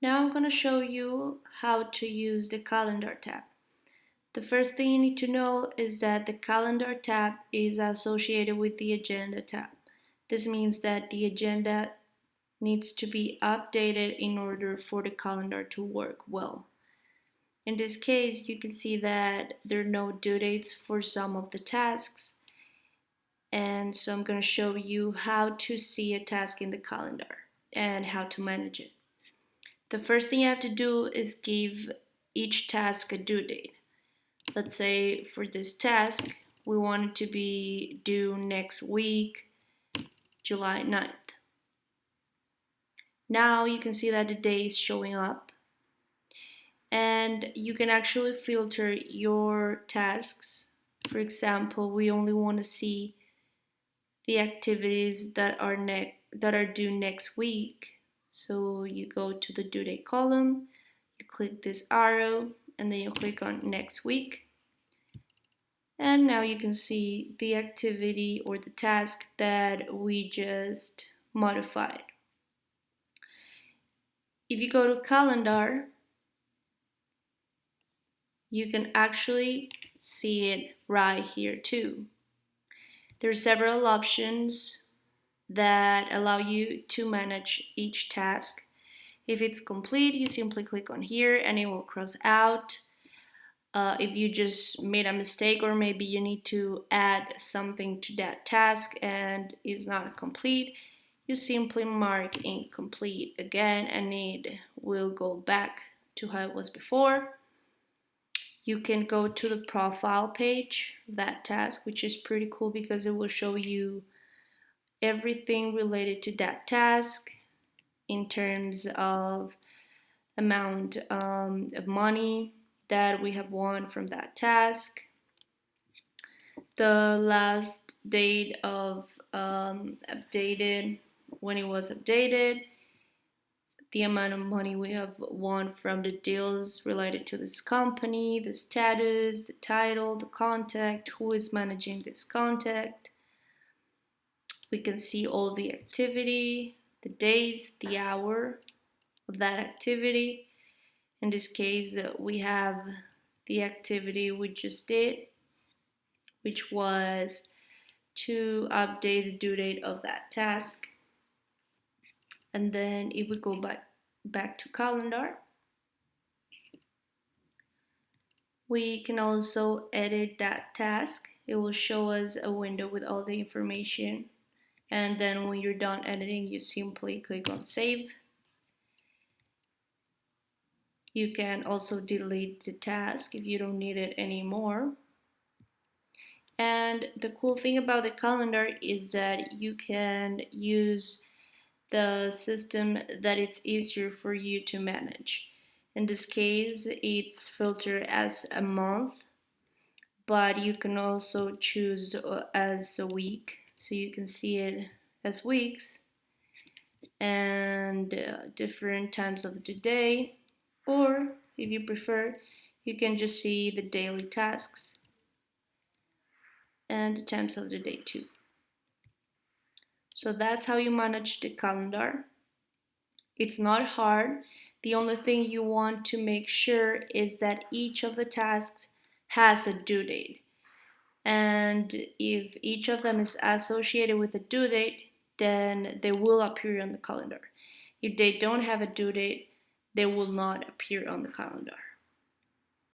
Now I'm going to show you how to use the calendar tab. The first thing you need to know is that the calendar tab is associated with the agenda tab. This means that the agenda needs to be updated in order for the calendar to work well. In this case, you can see that there are no due dates for some of the tasks. And so I'm going to show you how to see a task in the calendar and how to manage it. The first thing you have to do is give each task a due date. Let's say for this task, we want it to be due next week, July 9th. Now you can see that the day is showing up, and you can actually filter your tasks. For example, we only want to see the activities that are due next week. So you go to the due date column, you click this arrow, and then you click on next week. And now you can see the activity or the task that we just modified. If you go to calendar, you can actually see it right here too. There are several options that allow you to manage each task. If it's complete, you simply click on here and it will cross out. If you just made a mistake or maybe you need to add something to that task and it's not complete, you simply mark incomplete again and it will go back to how it was before. You can go to the profile page of that task, which is pretty cool because it will show you everything related to that task in terms of amount of money that we have won from that task, the last date of updated, when it was updated, the amount of money we have won from the deals related to this company, the status, the title, the contact, who is managing this contact. We can see all the activity, the days, the hour of that activity. In this case, we have the activity we just did, which was to update the due date of that task. And then if we go back to calendar, we can also edit that task. It will show us a window with all the information. And then when you're done editing, you simply click on save. You can also delete the task if you don't need it anymore. And the cool thing about the calendar is that you can use the system that it's easier for you to manage. In this case, it's filtered as a month, but you can also choose as a week. So you can see it as weeks and different times of the day, or if you prefer, you can just see the daily tasks and the times of the day too. So that's how you manage the calendar. It's not hard. The only thing you want to make sure is that each of the tasks has a due date. And if each of them is associated with a due date, then they will appear on the calendar. If they don't have a due date, they will not appear on the calendar.